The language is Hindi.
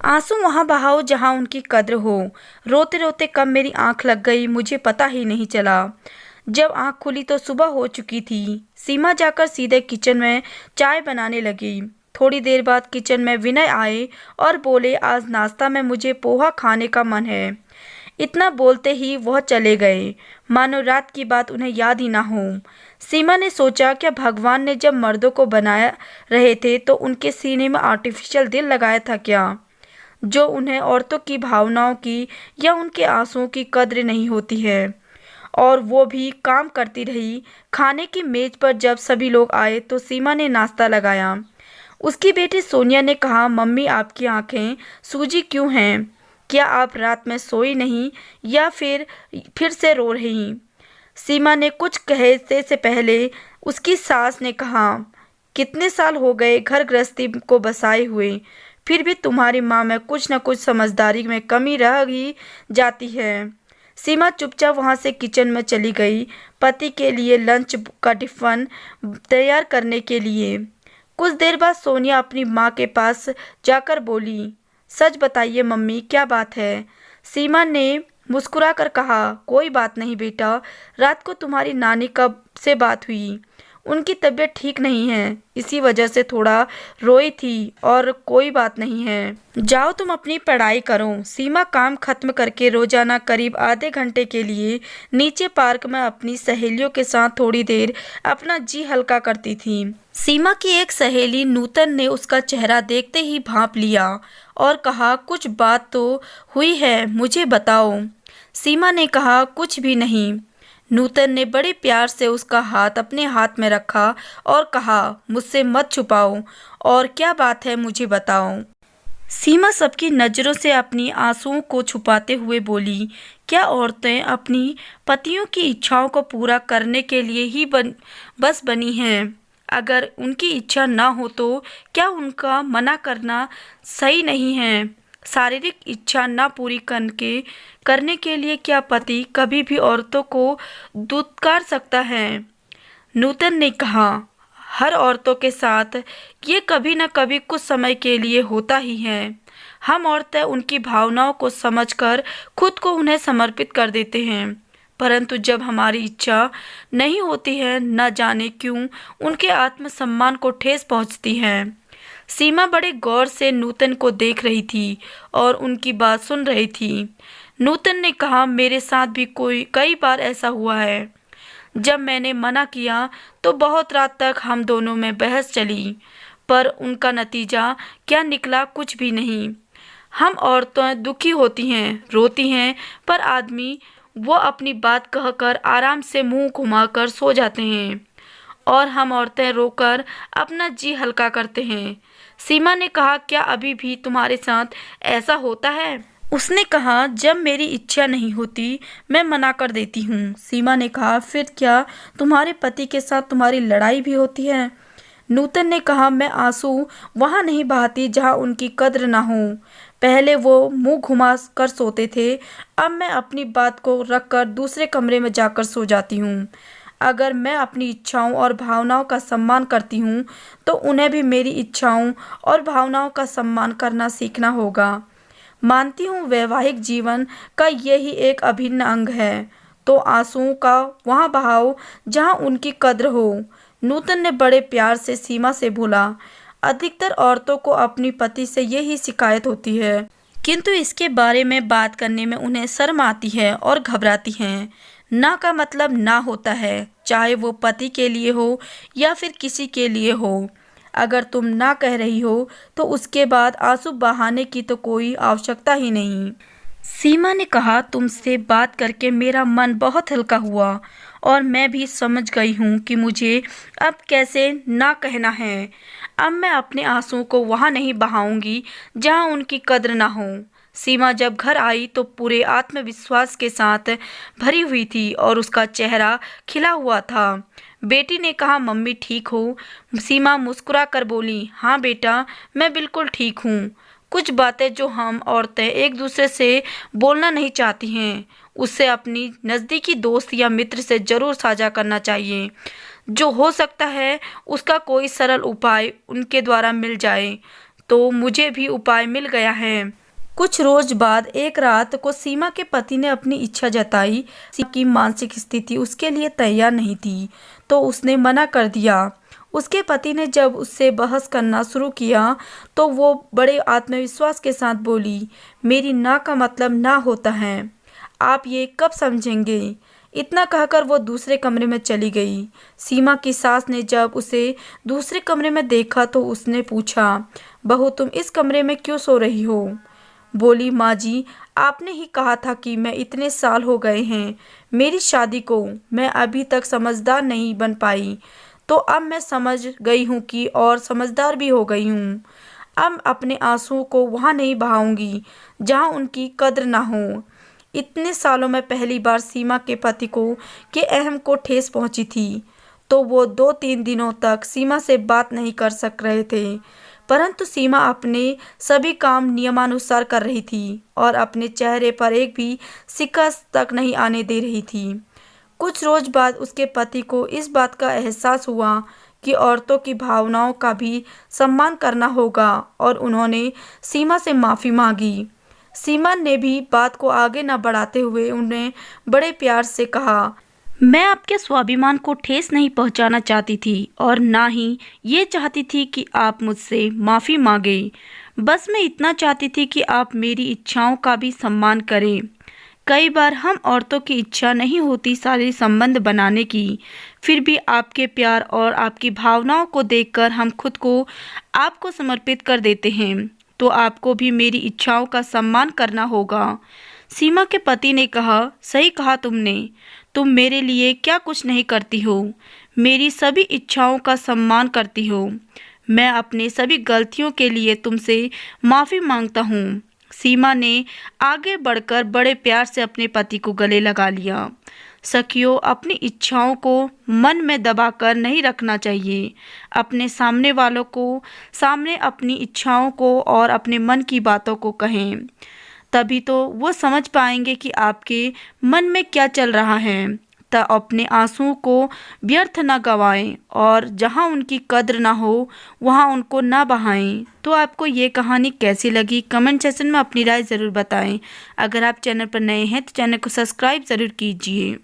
आंसू वहां बहाओ जहां उनकी कद्र हो। रोते रोते कब मेरी आंख लग गई मुझे पता ही नहीं चला। जब आंख खुली तो सुबह हो चुकी थी। सीमा जाकर सीधे किचन में चाय बनाने लगी। थोड़ी देर बाद किचन में विनय आए और बोले, आज नाश्ता में मुझे पोहा खाने का मन है। इतना बोलते ही वह चले गए, मानो रात की बात उन्हें याद ही ना हो। सीमा ने सोचा, क्या भगवान ने जब मर्दों को बनाया रहे थे तो उनके सीने में आर्टिफिशियल दिल लगाया था क्या, जो उन्हें औरतों की भावनाओं की या उनके आंसुओं की कद्र नहीं होती है। और वो भी काम करती रही। खाने की मेज पर जब सभी लोग आए तो सीमा ने नाश्ता लगाया। उसकी बेटी सोनिया ने कहा, मम्मी आपकी आंखें सूजी क्यों हैं? क्या आप रात में सोई नहीं या फिर से रो रही? सीमा ने कुछ कहने से पहले उसकी सास ने कहा, कितने साल हो गए घर गृहस्थी को बसाए हुए, फिर भी तुम्हारी माँ में कुछ न कुछ समझदारी में कमी रह ही जाती है। सीमा चुपचाप वहां से किचन में चली गई, पति के लिए लंच का टिफिन तैयार करने के लिए। कुछ देर बाद सोनिया अपनी माँ के पास जाकर बोली, सच बताइए मम्मी, क्या बात है? सीमा ने मुस्कुराकर कहा, कोई बात नहीं बेटा, रात को तुम्हारी नानी कब से बात हुई, उनकी तबीयत ठीक नहीं है, इसी वजह से थोड़ा रोई थी और कोई बात नहीं है। जाओ तुम अपनी पढ़ाई करो। सीमा काम खत्म करके रोजाना करीब आधे घंटे के लिए नीचे पार्क में अपनी सहेलियों के साथ थोड़ी देर अपना जी हल्का करती थी। सीमा की एक सहेली नूतन ने उसका चेहरा देखते ही भांप लिया और कहा, कुछ बात तो हुई है, मुझे बताओ। सीमा ने कहा, कुछ भी नहीं। नूतन ने बड़े प्यार से उसका हाथ अपने हाथ में रखा और कहा, मुझसे मत छुपाओ, और क्या बात है मुझे बताओ। सीमा सबकी नज़रों से अपनी आंसुओं को छुपाते हुए बोली, क्या औरतें अपनी पतियों की इच्छाओं को पूरा करने के लिए ही बस बनी हैं? अगर उनकी इच्छा ना हो तो क्या उनका मना करना सही नहीं है? शारीरिक इच्छा ना पूरी करने के लिए क्या पति कभी भी औरतों को दुत्कार सकता है? नूतन ने कहा, हर औरतों के साथ ये कभी न कभी कुछ समय के लिए होता ही है। हम औरतें उनकी भावनाओं को समझकर खुद को उन्हें समर्पित कर देते हैं, परंतु जब हमारी इच्छा नहीं होती है, न जाने क्यों उनके आत्मसम्मान को ठेस पहुंचती है। सीमा बड़े गौर से नूतन को देख रही थी और उनकी बात सुन रही थी। नूतन ने कहा, मेरे साथ भी कई बार ऐसा हुआ है। जब मैंने मना किया तो बहुत रात तक हम दोनों में बहस चली, पर उनका नतीजा क्या निकला, कुछ भी नहीं। हम औरतें दुखी होती हैं, रोती हैं, पर आदमी वो अपनी बात कहकर आराम से मुंह घुमाकर सो जाते हैं और हम औरतें रोकर अपना जी हल्का करते हैं। सीमा ने कहा, क्या अभी भी तुम्हारे साथ ऐसा होता है? उसने कहा, जब मेरी इच्छा नहीं होती मैं मना कर देती हूँ। सीमा ने कहा, फिर क्या तुम्हारे पति के साथ तुम्हारी लड़ाई भी होती है? नूतन ने कहा, मैं आंसू वहाँ नहीं बहाती जहाँ उनकी कद्र ना हो। पहले वो मुंह घुमा कर सोते थे, अब मैं अपनी बात को रखकर दूसरे कमरे में जाकर सो जाती हूँ। अगर मैं अपनी इच्छाओं और भावनाओं का सम्मान करती हूँ तो उन्हें भी मेरी इच्छाओं और भावनाओं का सम्मान करना सीखना होगा। मानती हूँ वैवाहिक जीवन का यही एक अभिन्न अंग है, तो आंसुओं का वहाँ बहाओ जहाँ उनकी कद्र हो। नूतन ने बड़े प्यार से सीमा से बोला, अधिकतर औरतों को अपनी पति से यही शिकायत होती है, किंतु इसके बारे में बात करने में उन्हें शर्म आती है और घबराती हैं। ना का मतलब ना होता है, चाहे वो पति के लिए हो या फिर किसी के लिए हो। अगर तुम ना कह रही हो तो उसके बाद आंसू बहाने की तो कोई आवश्यकता ही नहीं। सीमा ने कहा, तुमसे बात करके मेरा मन बहुत हल्का हुआ और मैं भी समझ गई हूँ कि मुझे अब कैसे ना कहना है। अब मैं अपने आंसुओं को वहाँ नहीं बहाऊंगी जहाँ उनकी कद्र ना हो। सीमा जब घर आई तो पूरे आत्मविश्वास के साथ भरी हुई थी और उसका चेहरा खिला हुआ था। बेटी ने कहा, मम्मी ठीक हो? सीमा मुस्कुरा कर बोली, हाँ बेटा, मैं बिल्कुल ठीक हूँ। कुछ बातें जो हम औरतें एक दूसरे से बोलना नहीं चाहती हैं, उससे अपनी नज़दीकी दोस्त या मित्र से ज़रूर साझा करना चाहिए। जो हो सकता है उसका कोई सरल उपाय उनके द्वारा मिल जाए। तो मुझे भी उपाय मिल गया है। कुछ रोज बाद एक रात को सीमा के पति ने अपनी इच्छा जताई। सीमा की मानसिक स्थिति उसके लिए तैयार नहीं थी, तो उसने मना कर दिया। उसके पति ने जब उससे बहस करना शुरू किया तो वो बड़े आत्मविश्वास के साथ बोली, मेरी ना का मतलब ना होता है, आप ये कब समझेंगे। इतना कहकर वो दूसरे कमरे में चली गई। सीमा की सास ने जब उसे दूसरे कमरे में देखा तो उसने पूछा, बहू तुम इस कमरे में क्यों सो रही हो। बोली, माँ जी, आपने ही कहा था कि मैं इतने साल हो गए हैं मेरी शादी को, मैं अभी तक समझदार नहीं बन पाई, तो अब मैं समझ गई हूँ कि और समझदार भी हो गई हूँ। अब अपने आंसुओं को वहाँ नहीं बहाऊंगी जहाँ उनकी कद्र ना हो। इतने सालों में पहली बार सीमा के पति को के अहम को ठेस पहुँची थी, तो वो 2-3 दिनों तक सीमा से बात नहीं कर सक रहे थे। परंतु सीमा अपने सभी काम नियमानुसार कर रही थी और अपने चेहरे पर एक भी शिकस्त तक नहीं आने दे रही थी। कुछ रोज बाद उसके पति को इस बात का एहसास हुआ कि औरतों की भावनाओं का भी सम्मान करना होगा और उन्होंने सीमा से माफ़ी मांगी। सीमा ने भी बात को आगे न बढ़ाते हुए उन्हें बड़े प्यार से कहा, मैं आपके स्वाभिमान को ठेस नहीं पहुंचाना चाहती थी और ना ही ये चाहती थी कि आप मुझसे माफ़ी मांगे। बस मैं इतना चाहती थी कि आप मेरी इच्छाओं का भी सम्मान करें। कई बार हम औरतों की इच्छा नहीं होती सारे संबंध बनाने की, फिर भी आपके प्यार और आपकी भावनाओं को देखकर हम खुद को आपको समर्पित कर देते हैं, तो आपको भी मेरी इच्छाओं का सम्मान करना होगा। सीमा के पति ने कहा, सही कहा तुमने, तुम मेरे लिए क्या कुछ नहीं करती हो, मेरी सभी इच्छाओं का सम्मान करती हो। मैं अपने सभी गलतियों के लिए तुमसे माफ़ी मांगता हूँ। सीमा ने आगे बढ़कर बड़े प्यार से अपने पति को गले लगा लिया। सखियों, अपनी इच्छाओं को मन में दबाकर नहीं रखना चाहिए। अपने सामने वालों को सामने अपनी इच्छाओं को और अपने मन की बातों को कहें, तभी तो वो समझ पाएंगे कि आपके मन में क्या चल रहा है। तब अपने आंसुओं को व्यर्थ न गवाएं और जहां उनकी कद्र ना हो वहां उनको ना बहाएं। तो आपको ये कहानी कैसी लगी कमेंट सेक्शन में अपनी राय ज़रूर बताएं। अगर आप चैनल पर नए हैं तो चैनल को सब्सक्राइब ज़रूर कीजिए।